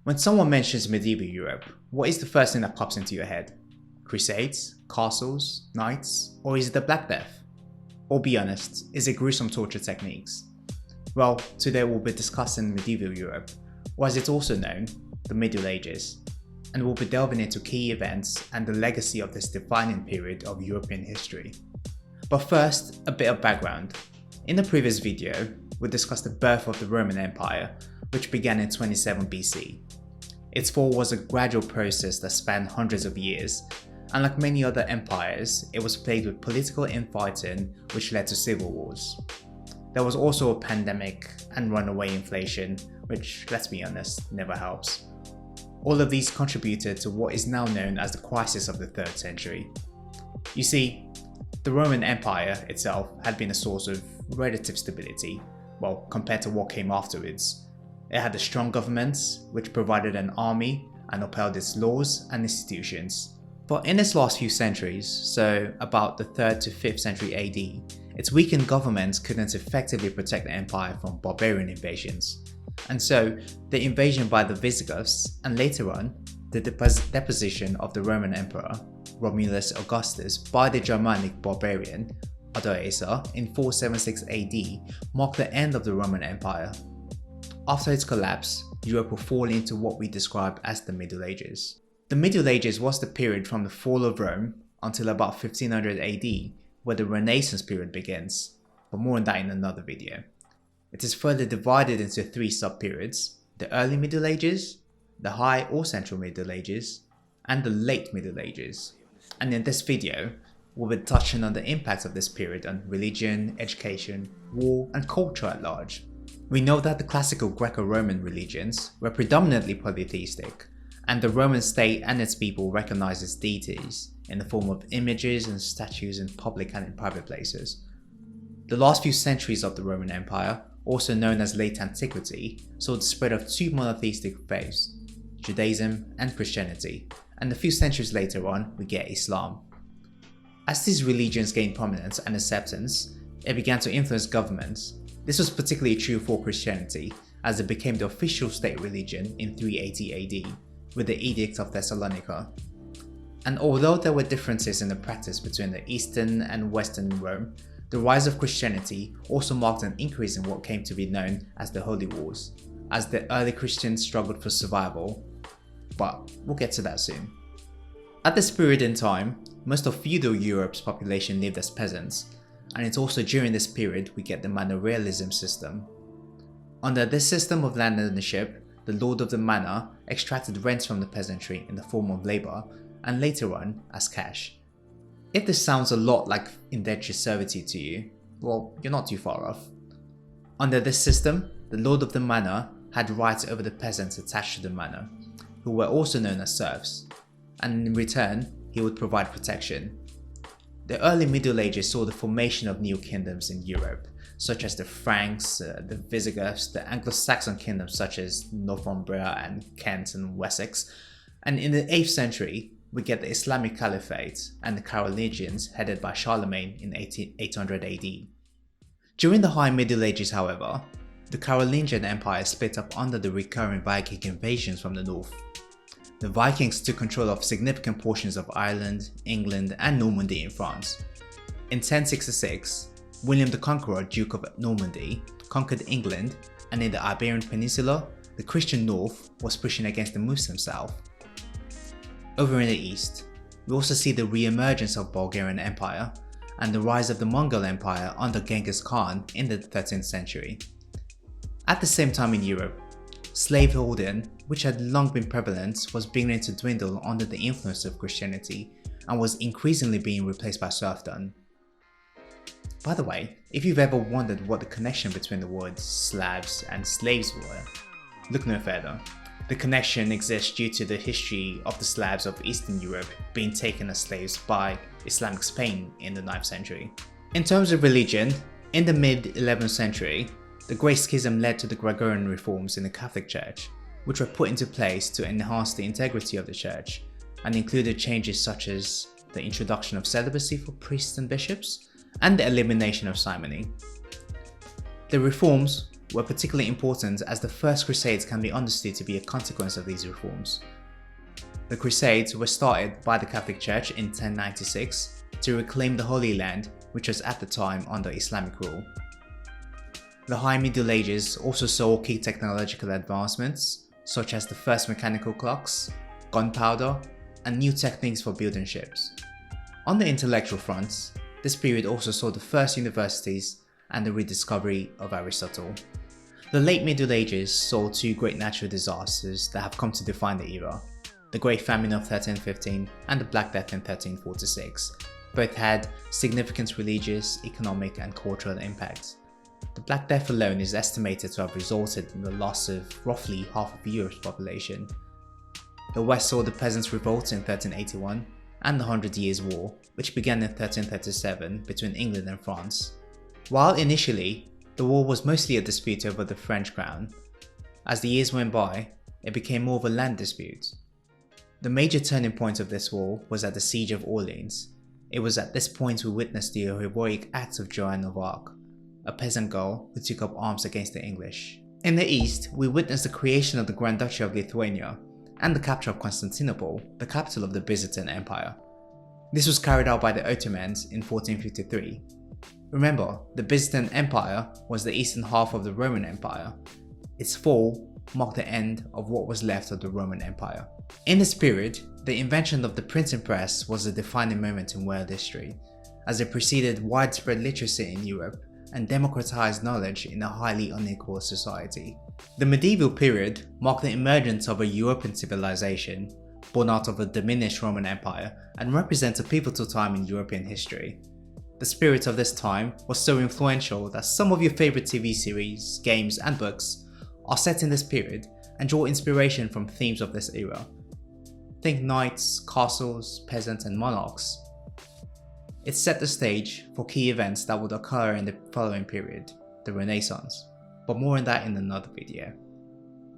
When someone mentions medieval Europe, what is the first thing that pops into your head? Crusades, castles, knights, or is it the Black Death? Or be honest, is it gruesome torture techniques? Well, today we'll be discussing medieval Europe, or as it's also known, the Middle Ages, and we'll be delving into key events and the legacy of this defining period of European history. But first, a bit of background. In the previous video, we discussed the birth of the Roman Empire, which began in 27 BC. Its fall was a gradual process that spanned hundreds of years, and like many other empires, it was plagued with political infighting which led to civil wars. There was also a pandemic and runaway inflation, which, let's be honest, never helps. All of these contributed to what is now known as the crisis of the 3rd century. You see, the Roman Empire itself had been a source of relative stability, well, compared to what came afterwards. It had a strong government, which provided an army and upheld its laws and institutions. But in its last few centuries, so about the 3rd to 5th century AD, its weakened government couldn't effectively protect the empire from barbarian invasions. And so, the invasion by the Visigoths, and later on, the deposition of the Roman Emperor, Romulus Augustus, by the Germanic barbarian, Odoacer, in 476 AD, marked the end of the Roman Empire. After its collapse, Europe will fall into what we describe as the Middle Ages. The Middle Ages was the period from the fall of Rome until about 1500 AD, where the Renaissance period begins, but more on that in another video. It is further divided into 3 sub-periods: the Early Middle Ages, the High or Central Middle Ages, and the Late Middle Ages. And in this video, we'll be touching on the impact of this period on religion, education, war, and culture at large. We know that the classical Greco-Roman religions were predominantly polytheistic, and the Roman state and its people recognized its deities in the form of images and statues in public and in private places. The last few centuries of the Roman Empire, also known as Late Antiquity, saw the spread of 2 monotheistic faiths, Judaism and Christianity, and a few centuries later on we get Islam. As these religions gained prominence and acceptance, it began to influence governments. This was particularly true for Christianity, as it became the official state religion in 380 AD with the Edict of Thessalonica. And although there were differences in the practice between the Eastern and Western Rome, the rise of Christianity also marked an increase in what came to be known as the Holy Wars, as the early Christians struggled for survival, but we'll get to that soon. At this period in time, most of feudal Europe's population lived as peasants, and it's also during this period we get the manorialism system. Under this system of land ownership, the lord of the manor extracted rents from the peasantry in the form of labour, and later on as cash. If this sounds a lot like indentured servitude to you, well, you're not too far off. Under this system, the lord of the manor had rights over the peasants attached to the manor, who were also known as serfs, and in return, he would provide protection. The early Middle Ages saw the formation of new kingdoms in Europe, such as the Franks, the Visigoths, the Anglo-Saxon kingdoms such as Northumbria and Kent and Wessex, and in the 8th century, we get the Islamic Caliphate and the Carolingians headed by Charlemagne in 800 AD. During the High Middle Ages, however, the Carolingian Empire split up under the recurring Viking invasions from the north. The Vikings took control of significant portions of Ireland, England, and Normandy in France. In 1066, William the Conqueror, Duke of Normandy, conquered England, and in the Iberian Peninsula, the Christian north was pushing against the Muslim south. Over in the east, we also see the re-emergence of Bulgarian Empire and the rise of the Mongol Empire under Genghis Khan in the 13th century. At the same time in Europe, slaveholding, which had long been prevalent, was beginning to dwindle under the influence of Christianity and was increasingly being replaced by serfdom. By the way, if you've ever wondered what the connection between the words Slavs and slaves were, look no further. The connection exists due to the history of the Slavs of Eastern Europe being taken as slaves by Islamic Spain in the 9th century. In terms of religion, in the mid-11th century, the Great Schism led to the Gregorian reforms in the Catholic Church, which were put into place to enhance the integrity of the Church, and included changes such as the introduction of celibacy for priests and bishops, and the elimination of simony. The reforms were particularly important as the First Crusades can be understood to be a consequence of these reforms. The Crusades were started by the Catholic Church in 1096 to reclaim the Holy Land, which was at the time under Islamic rule. The High Middle Ages also saw key technological advancements, such as the first mechanical clocks, gunpowder, and new techniques for building ships. On the intellectual front, this period also saw the first universities and the rediscovery of Aristotle. The late Middle Ages saw two great natural disasters that have come to define the era: the Great Famine of 1315 and the Black Death in 1346. Both had significant religious, economic, and cultural impacts. The Black Death alone is estimated to have resulted in the loss of roughly half of Europe's population. The West saw the Peasants' Revolt in 1381 and the 100 Years' War, which began in 1337 between England and France. While initially, the war was mostly a dispute over the French crown, as the years went by, it became more of a land dispute. The major turning point of this war was at the Siege of Orleans. It was at this point we witnessed the heroic acts of Joan of Arc, a peasant girl who took up arms against the English. In the east, we witnessed the creation of the Grand Duchy of Lithuania and the capture of Constantinople, the capital of the Byzantine Empire. This was carried out by the Ottomans in 1453. Remember, the Byzantine Empire was the eastern half of the Roman Empire. Its fall marked the end of what was left of the Roman Empire. In this period, the invention of the printing press was a defining moment in world history, as it preceded widespread literacy in Europe and democratized knowledge in a highly unequal society. The medieval period marked the emergence of a European civilization, born out of a diminished Roman Empire, and represents a pivotal time in European history. The spirit of this time was so influential that some of your favorite TV series, games, and books are set in this period and draw inspiration from themes of this era. Think knights, castles, peasants, and monarchs. It set the stage for key events that would occur in the following period, the Renaissance, but more on that in another video.